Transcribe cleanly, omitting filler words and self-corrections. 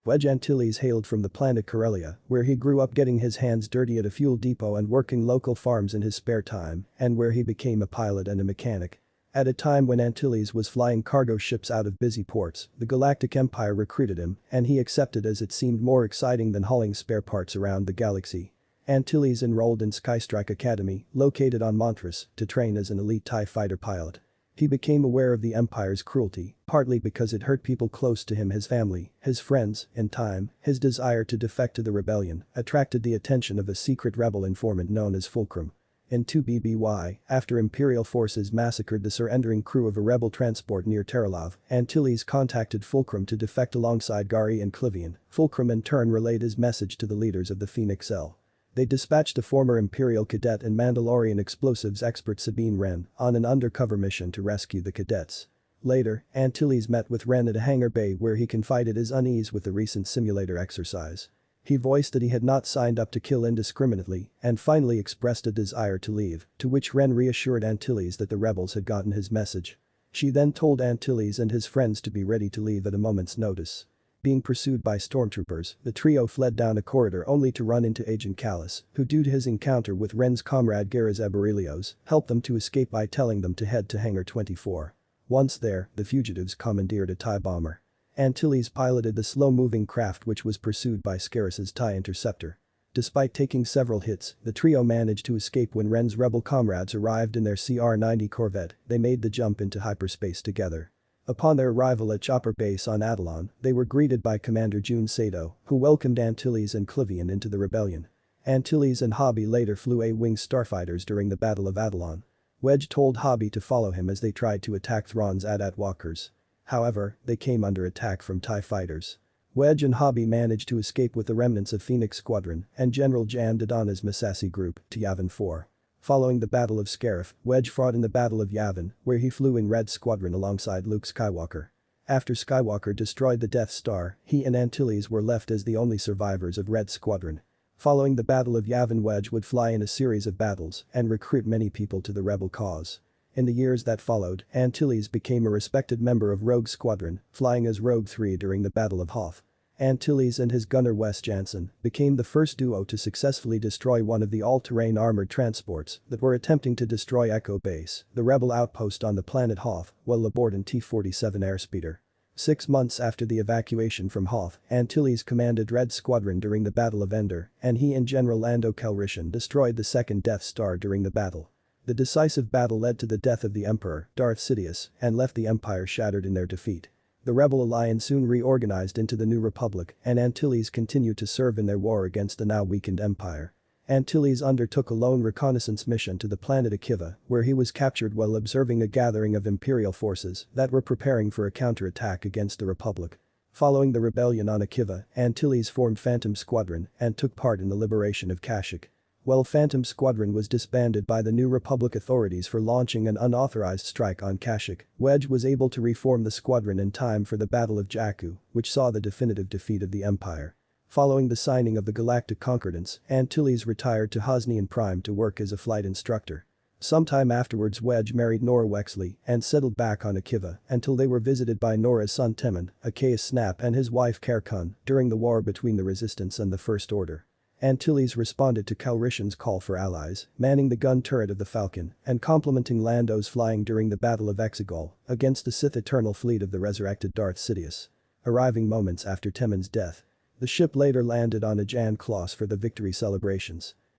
Wedge Antilles hailed from the planet Corellia, where he grew up getting his hands dirty at a fuel depot and working local farms in his spare time, and where he became a pilot and a mechanic. At a time when Antilles was flying cargo ships out of busy ports, the Galactic Empire recruited him, and he accepted as it seemed more exciting than hauling spare parts around the galaxy. Antilles enrolled in Skystrike Academy, located on Montrose, to train as an elite TIE fighter pilot. He became aware of the Empire's cruelty, partly because it hurt people close to him, his family, his friends. In time, his desire to defect to the rebellion attracted the attention of a secret rebel informant known as Fulcrum. In 2BBY, after Imperial forces massacred the surrendering crew of a rebel transport near Terralov, Antilles contacted Fulcrum to defect alongside Gari and Clivian. Fulcrum in turn relayed his message to the leaders of the Phoenix L. They dispatched a former Imperial cadet and Mandalorian explosives expert Sabine Wren on an undercover mission to rescue the cadets. Later, Antilles met with Wren at a hangar bay where he confided his unease with the recent simulator exercise. He voiced that he had not signed up to kill indiscriminately and finally expressed a desire to leave, to which Wren reassured Antilles that the rebels had gotten his message. She then told Antilles and his friends to be ready to leave at a moment's notice. Being pursued by stormtroopers, the trio fled down a corridor only to run into Agent Callus, who due to his encounter with Wren's comrade Garaz Aberelios, helped them to escape by telling them to head to Hangar 24. Once there, the fugitives commandeered a TIE bomber. Antilles piloted the slow-moving craft which was pursued by Scarus's TIE interceptor. Despite taking several hits, the trio managed to escape when Wren's rebel comrades arrived in their CR-90 Corvette. They made the jump into hyperspace together. Upon their arrival at Chopper Base on Adelon, they were greeted by Commander June Sato, who welcomed Antilles and Clivian into the rebellion. Antilles and Hobby later flew A-wing starfighters during the Battle of Adelon. Wedge told Hobby to follow him as they tried to attack Thrawn's AT-AT walkers. However, they came under attack from TIE fighters. Wedge and Hobby managed to escape with the remnants of Phoenix Squadron and General Jan Dodonna's Massassi group to Yavin 4. Following the Battle of Scarif, Wedge fought in the Battle of Yavin, where he flew in Red Squadron alongside Luke Skywalker. After Skywalker destroyed the Death Star, he and Antilles were left as the only survivors of Red Squadron. Following the Battle of Yavin, Wedge would fly in a series of battles and recruit many people to the rebel cause. In the years that followed, Antilles became a respected member of Rogue Squadron, flying as Rogue 3 during the Battle of Hoth. Antilles and his gunner Wes Jansen became the first duo to successfully destroy one of the all-terrain armored transports that were attempting to destroy Echo Base, the rebel outpost on the planet Hoth, while aboard an T-47 airspeeder. 6 months after the evacuation from Hoth, Antilles commanded Red Squadron during the Battle of Endor, and he and General Lando Calrissian destroyed the second Death Star during the battle. The decisive battle led to the death of the Emperor, Darth Sidious, and left the Empire shattered in their defeat. The Rebel Alliance soon reorganized into the New Republic, and Antilles continued to serve in their war against the now weakened Empire. Antilles undertook a lone reconnaissance mission to the planet Akiva, where he was captured while observing a gathering of Imperial forces that were preparing for a counterattack against the Republic. Following the rebellion on Akiva, Antilles formed Phantom Squadron and took part in the liberation of Kashyyyk. While Phantom Squadron was disbanded by the New Republic authorities for launching an unauthorized strike on Kashyyyk, Wedge was able to reform the squadron in time for the Battle of Jakku, which saw the definitive defeat of the Empire. Following the signing of the Galactic Concordance, Antilles retired to Hosnian Prime to work as a flight instructor. Sometime afterwards, Wedge married Nora Wexley and settled back on Akiva until they were visited by Nora's son Timon, Achaeus Snap, and his wife Kerkun during the war between the Resistance and the First Order. Antilles responded to Calrissian's call for allies, manning the gun turret of the Falcon and complementing Lando's flying during the Battle of Exegol against the Sith Eternal fleet of the resurrected Darth Sidious. Arriving moments after Timon's death, the ship later landed on Ajan Kloss for the victory celebrations.